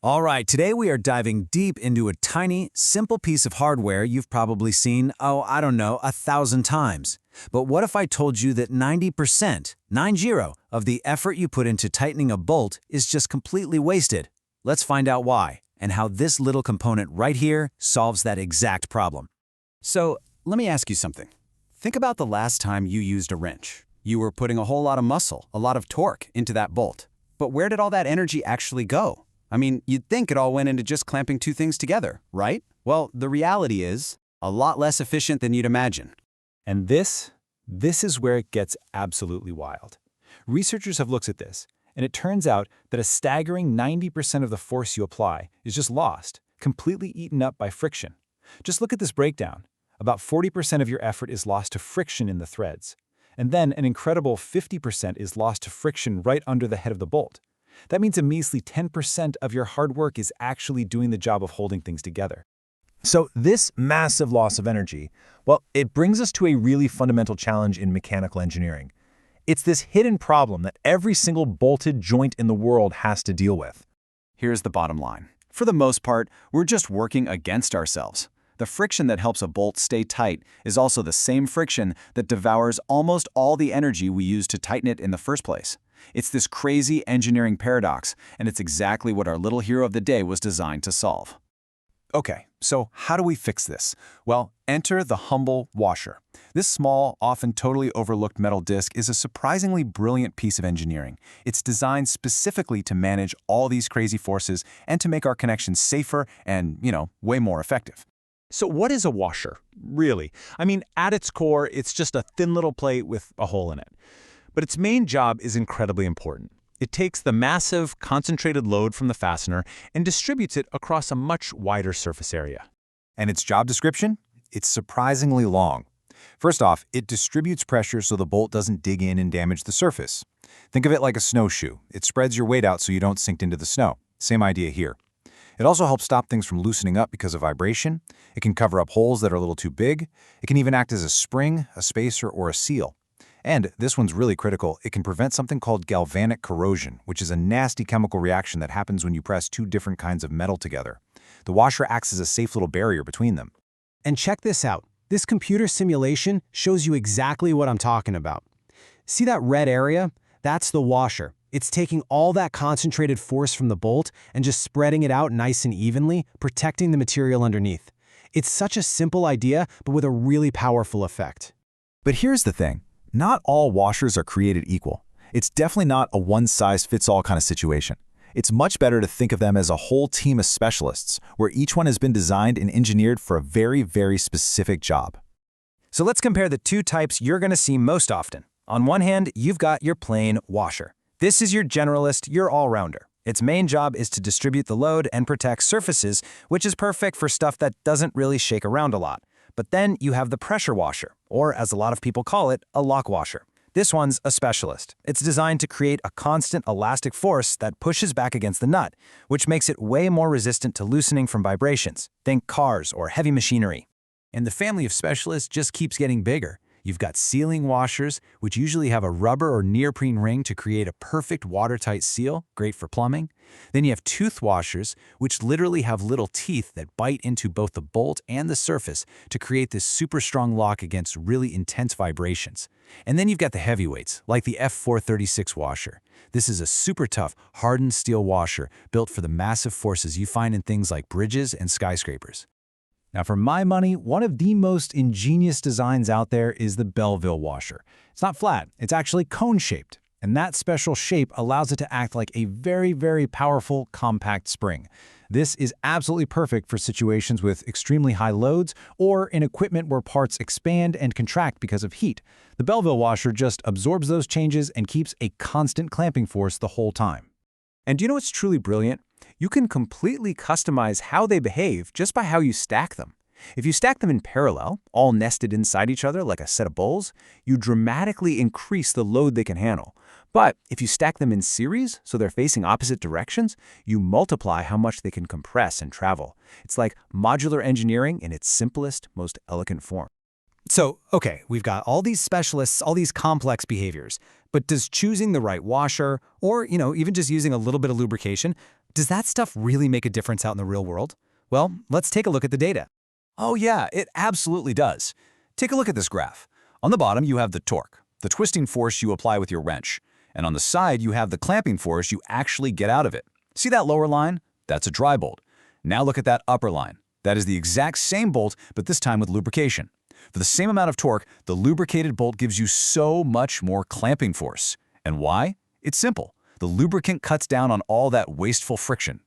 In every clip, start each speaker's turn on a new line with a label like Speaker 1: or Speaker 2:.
Speaker 1: All right, today we are diving deep into a tiny, simple piece of hardware you've probably seen, oh, I don't know, 1,000 times. But what if I told you that 90%, 90, of the effort you put into tightening a bolt is just completely wasted? Let's find out why, and how this little component right here solves that exact problem. So, let me ask you something. Think about the last time you used a wrench. You were putting a whole lot of muscle, a lot of torque into that bolt. But where did all that energy actually go? I mean, you'd think it all went into just clamping two things together, right? Well, the reality is a lot less efficient than you'd imagine.
Speaker 2: And this is where it gets absolutely wild. Researchers have looked at this, and it turns out that a staggering 90% of the force you apply is just lost, completely eaten up by friction. Just look at this breakdown. About 40% of your effort is lost to friction in the threads. And then an incredible 50% is lost to friction right under the head of the bolt. That means a measly 10% of your hard work is actually doing the job of holding things together. So this massive loss of energy, well, it brings us to a really fundamental challenge in mechanical engineering. It's this hidden problem that every single bolted joint in the world has to deal with.
Speaker 1: Here's the bottom line. For the most part, we're just working against ourselves. The friction that helps a bolt stay tight is also the same friction that devours almost all the energy we use to tighten it in the first place. It's this crazy engineering paradox, and it's exactly what our little hero of the day was designed to solve.
Speaker 2: Okay, so how do we fix this? Well, enter the humble washer. This small, often totally overlooked metal disc is a surprisingly brilliant piece of engineering. It's designed specifically to manage all these crazy forces and to make our connections safer and, way more effective. So what is a washer, really? I mean, at its core, it's just a thin little plate with a hole in it. But its main job is incredibly important. It takes the massive, concentrated load from the fastener and distributes it across a much wider surface area.
Speaker 3: And its job description? It's surprisingly long. First off, it distributes pressure so the bolt doesn't dig in and damage the surface. Think of it like a snowshoe. It spreads your weight out so you don't sink into the snow. Same idea here. It also helps stop things from loosening up because of vibration. It can cover up holes that are a little too big. It can even act as a spring, a spacer, or a seal. And this one's really critical. It can prevent something called galvanic corrosion, which is a nasty chemical reaction that happens when you press two different kinds of metal together. The washer acts as a safe little barrier between them.
Speaker 4: And check this out. This computer simulation shows you exactly what I'm talking about. See that red area? That's the washer. It's taking all that concentrated force from the bolt and just spreading it out nice and evenly, protecting the material underneath. It's such a simple idea, but with a really powerful effect.
Speaker 3: But here's the thing. Not all washers are created equal. It's definitely not a one-size-fits-all kind of situation. It's much better to think of them as a whole team of specialists, where each one has been designed and engineered for a very, very specific job.
Speaker 1: So let's compare the two types you're going to see most often. On one hand, you've got your plain washer. This is your generalist, your all-rounder. Its main job is to distribute the load and protect surfaces, which is perfect for stuff that doesn't really shake around a lot. But then you have the pressure washer, or as a lot of people call it, a lock washer. This one's a specialist. It's designed to create a constant elastic force that pushes back against the nut, which makes it way more resistant to loosening from vibrations. Think cars or heavy machinery. And the family of specialists just keeps getting bigger. You've got sealing washers, which usually have a rubber or neoprene ring to create a perfect watertight seal, great for plumbing. Then you have tooth washers, which literally have little teeth that bite into both the bolt and the surface to create this super strong lock against really intense vibrations. And then you've got the heavyweights, like the F436 washer. This is a super tough, hardened steel washer built for the massive forces you find in things like bridges and skyscrapers. Now, for my money, one of the most ingenious designs out there is the Belleville washer. It's not flat, it's actually cone-shaped, and that special shape allows it to act like a very, very powerful, compact spring. This is absolutely perfect for situations with extremely high loads or in equipment where parts expand and contract because of heat. The Belleville washer just absorbs those changes and keeps a constant clamping force the whole time. And do you know what's truly brilliant? You can completely customize how they behave just by how you stack them. If you stack them in parallel, all nested inside each other like a set of bowls, you dramatically increase the load they can handle. But if you stack them in series, so they're facing opposite directions, you multiply how much they can compress and travel. It's like modular engineering in its simplest, most elegant form. So, okay, we've got all these specialists, all these complex behaviors, but does choosing the right washer, or, even just using a little bit of lubrication, Does that stuff really make a difference out in the real world? Well, let's take a look at the data.
Speaker 3: Oh yeah, it absolutely does. Take a look at this graph. On the bottom, you have the torque, the twisting force you apply with your wrench. And on the side, you have the clamping force you actually get out of it. See that lower line? That's a dry bolt. Now look at that upper line. That is the exact same bolt, but this time with lubrication. For the same amount of torque, the lubricated bolt gives you so much more clamping force. And why? It's simple. The lubricant cuts down on all that wasteful friction.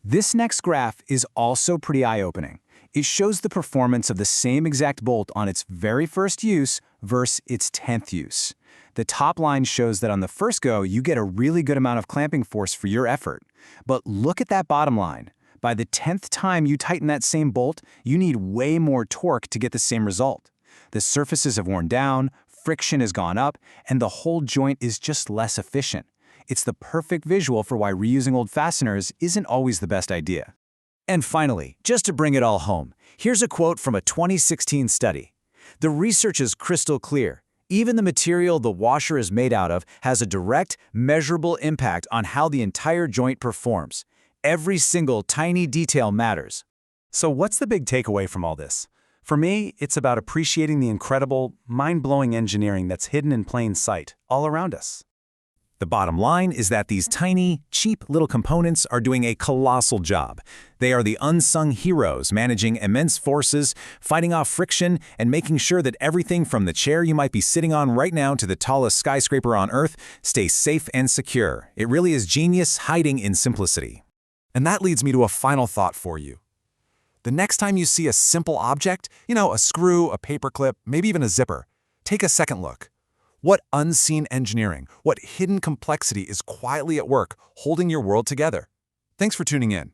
Speaker 2: This next graph is also pretty eye-opening. It shows the performance of the same exact bolt on its very first use versus its 10th use. The top line shows that on the first go, you get a really good amount of clamping force for your effort. But look at that bottom line. By the 10th time you tighten that same bolt, you need way more torque to get the same result. The surfaces have worn down, friction has gone up, and the whole joint is just less efficient. It's the perfect visual for why reusing old fasteners isn't always the best idea.
Speaker 1: And finally, just to bring it all home, here's a quote from a 2016 study. The research is crystal clear. Even the material the washer is made out of has a direct, measurable impact on how the entire joint performs. Every single tiny detail matters.
Speaker 2: So what's the big takeaway from all this? For me, it's about appreciating the incredible, mind-blowing engineering that's hidden in plain sight all around us.
Speaker 3: The bottom line is that these tiny, cheap little components are doing a colossal job. They are the unsung heroes managing immense forces, fighting off friction, and making sure that everything from the chair you might be sitting on right now to the tallest skyscraper on Earth stays safe and secure. It really is genius hiding in simplicity.
Speaker 5: And that leads me to a final thought for you. The next time you see a simple object, a screw, a paperclip, maybe even a zipper, take a second look. What unseen engineering, what hidden complexity is quietly at work holding your world together? Thanks for tuning in.